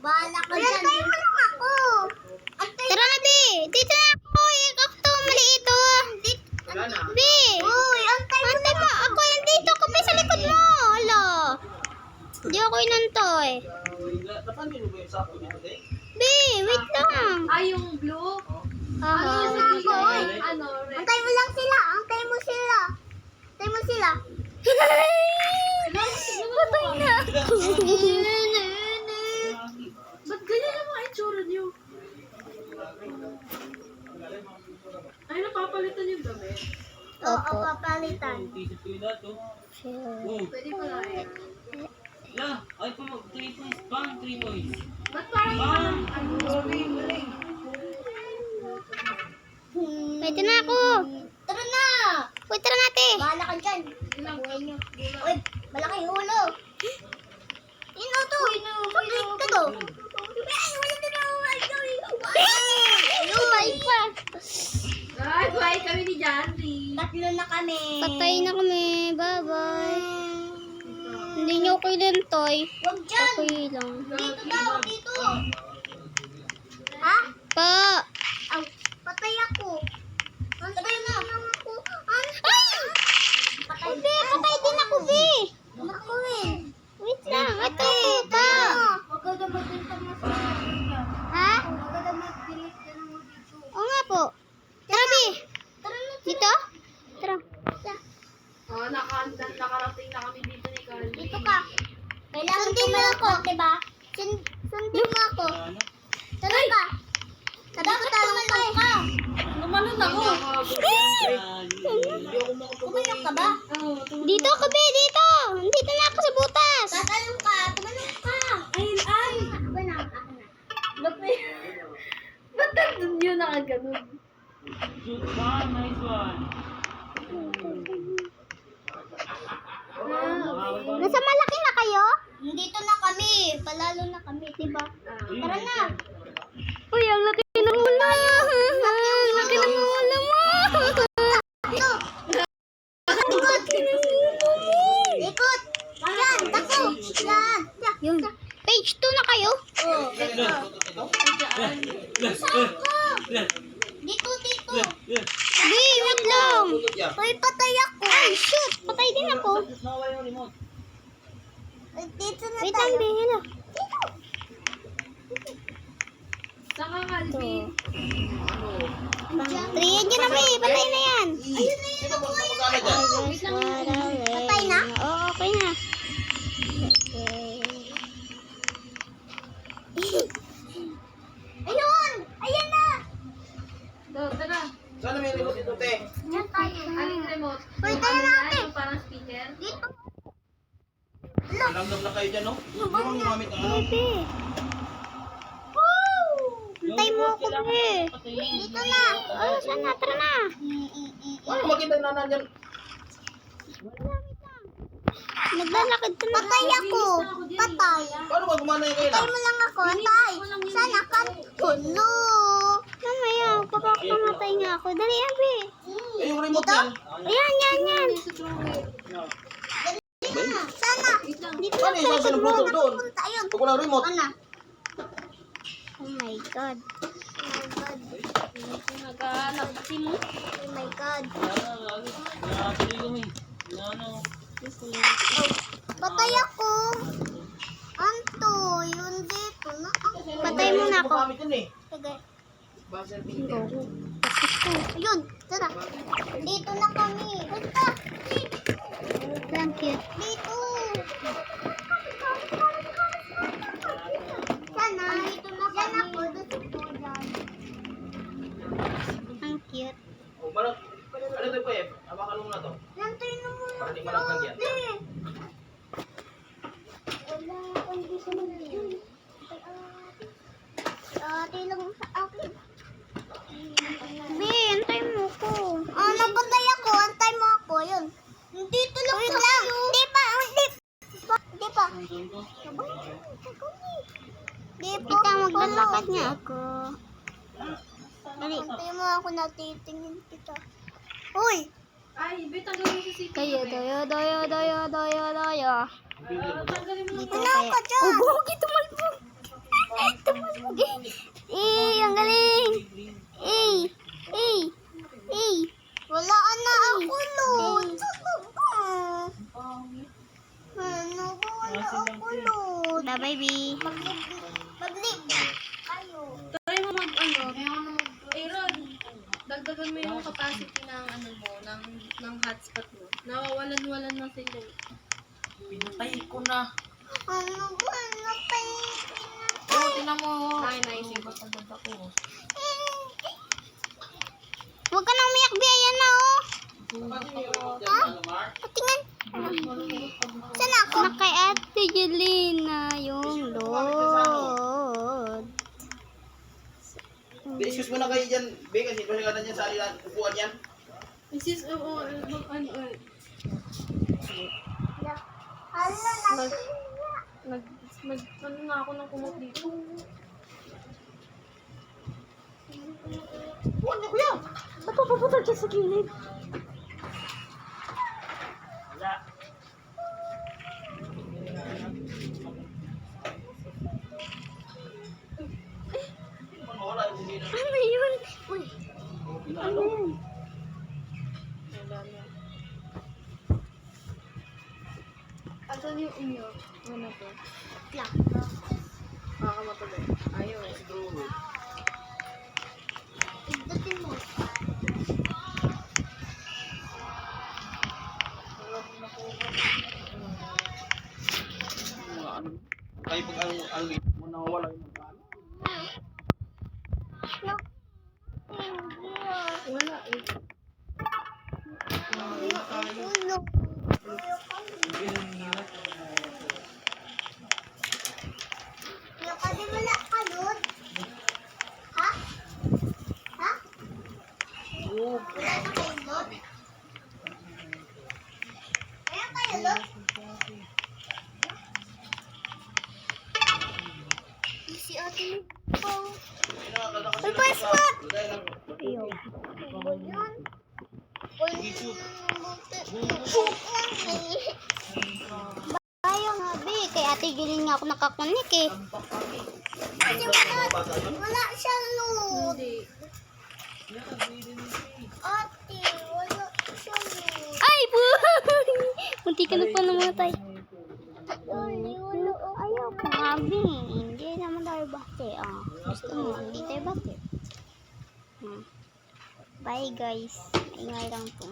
Bahala ka dyan. Antay mo lang ako. Tara na, Bi. Dito na ako. Ikaw to, maliit oh. Wala na. Bi. Uy, antay mo. Ako yung dito. Kapay sa likod mo. Hala. Hindi ako inantoy. Napamili mo ba yung sapo dito, eh? Bi, wait lang. Yung blue? Aha. Ano, red? Antay mo lang sila. Antay mo sila. Antay mo sila. Patay na. Ba't ganyan ang mga itsura niyo? Ay, napapalitan yung damit. Oo, papalitan. Tisip ko yung lahat, oh. Oh. Pwede pala eh. La, ay pa mag 3 points. Bang, 3 points. Ba't parang Bang! Pwede na ako. Tara na. Uy, tara natin. Bahala ka dyan. Buhay nyo. Uy, malaki ulo. Ino to. Pag-click ka to. Ay, wala na Patay pa. Ay, bye kami ni Janry. Tatlo na kami. Patay na kami. Bye-bye. Hindi niyo ako inantoy. Huwag dyan. Okay lang. Dito daw, dito. Ha? Pa. Aw, patay ako. Patay na. Ako. Ay! Patay. Bi, patay din ako, Bi. Ako rin. Wait lang. Ito, pa. Huwag ka na mag-delete mo sa video. Ha? Huwag ka na mag-delete ka ng video. Oo nga po. Tara, Bi. Tara na. Dito? Tara. Oh, nakarating na kami dito ni Carly. Dito ka. Kailangan sundin mo ako, diba? Sundin mo ako. Tara ka. Dapat tumalong ka. Lumalun ako. Tumalong ka ba? Dito ako, Bi. Dito. Dito na ako sa butas. Tatalong ka. Tumalong ka. Ay. Ako na. Ba't nandun yun nakaganon? Shoot, bang, nice one. Nasa malaki na kayo? Dito na kami. Palalo na kami, diba? Tara na. Uy, ang laki ng ulo. Ang laki ng ulo mo. Ito. Ikot. Ikot. Yan. Tako. Yan. Yun. Page 2 na kayo? Oh, ito. Dito. Bi, wait lang. Uy, patay ako. Ay, shoot. Patay din ako. Nawala yung remote. Dito na Wait lang, tayo. Bi. Hello. Saka Calvin. Triyan dyan na, Bi. Patay na yan. Ayun na yun. Ako ayun. Patay na? Oo, okay na. Ayun. Ayan na. Tara. Sana may remote dito, te. Yan tayo. Aling remote? Uy, Yung tayo ano natin. yan, yung parang speaker? Dito. Alam na kayo dyan, no? Hindi mo gumamit ang ano. Bi. Hintay mo ako, Bi. Dito na. Oh, sana. Tara na. Ano makita na nandyan? Naglalakad ka na. Patay ako. Patay. Paano ba gumana yung Patay kailan? mo lang ako. Patay. Sana ka. Tulo. Mamaya, papakamatay nga ako. Dali, Abi. Eh, yung remote yan. Ayan. Sana. Dito Ano yung sabi ng Bluetooth doon? Punta yun. Pag walang remote. Ano? Oh my God. Oh my God. Naghanap si mo. Oh my God. Nakakali kami. Ano? Patay ako. Anto, yun dito na ako. Patay mo na ako. Gumamit yun eh. Sige. Buzzer beater. Ayun, tara. Dito na kami. Punta. Thank you. Dito. Sana. Dito na kami. Yan ako. Dito po dyan. Ang cute. Oh, marang. Ano ito po eh? Abakan mo na to. Lantayin na muna. Para di malaglag yan. Wala akong gusto mag-yun. Ate lang sa akin. Bi, antay mo ko. Napatay ako. Antay mo ako. Yun. Dito lang sa kayo. Di pa. Di pa. Kita maglalakad niya ako. Dali. Antay mo ako, natitingin kita. Uy! Ay, Bit, tanggalin mo sa CCTV. Doyo. Tanggalin mo Dito na. na Wala kaya. ka dyan. Oh, bakit tumalbog? Ang galing. Wala na ako, Lord. Ano ko, wala ako, Lord. Bye, baby. Maglip. Kayo. Try mo Aaron, dagdagan mo yung capacity ng ng hotspot mo. Nawawalan-walan na sila. Pinatay ko na. Ano ba? Oh, tinan mo. Ay, naisip ko. Huwag ka nang umiyak, Bea. Yan na, oh. Ha? Patingin. Saan ako? Na kay Ate Jelena yung load. Excuse mo na kayo dyan, Be, kasi pasigatan niya sa alilan, upuan yan. Mrs. Ano na ako nang kumot dito. Upuan niya, kuya. Ba't papupunta dyan sa gilid? Wala yung sumina. Ano yun? Uy, ano yun? Asan yung inyo? Ano to? Plak. Matuloy. Ayaw eh. Igdatin mo. Kayo pag ang mo na wala yung magkano. Wala eh. Tulog. Kasi wala ka, Lord. Ha? Ha? Wala na kayo, Lord? Wala kayo, Lord? Si Ate Nico. Uy, passport! Ayun. Ayaw nga, Be. Kay Ate Jelena nga ako nakakunik eh. Kasi wala siya, Lord. Hindi. Ate, wala siya, Lord. Ay, po! Munti ka na pa namatay. Ayaw ko nga, Be. Hindi naman tayo bate. Gusto mo, hindi tayo bate. Bye, guys. Ingay lang po.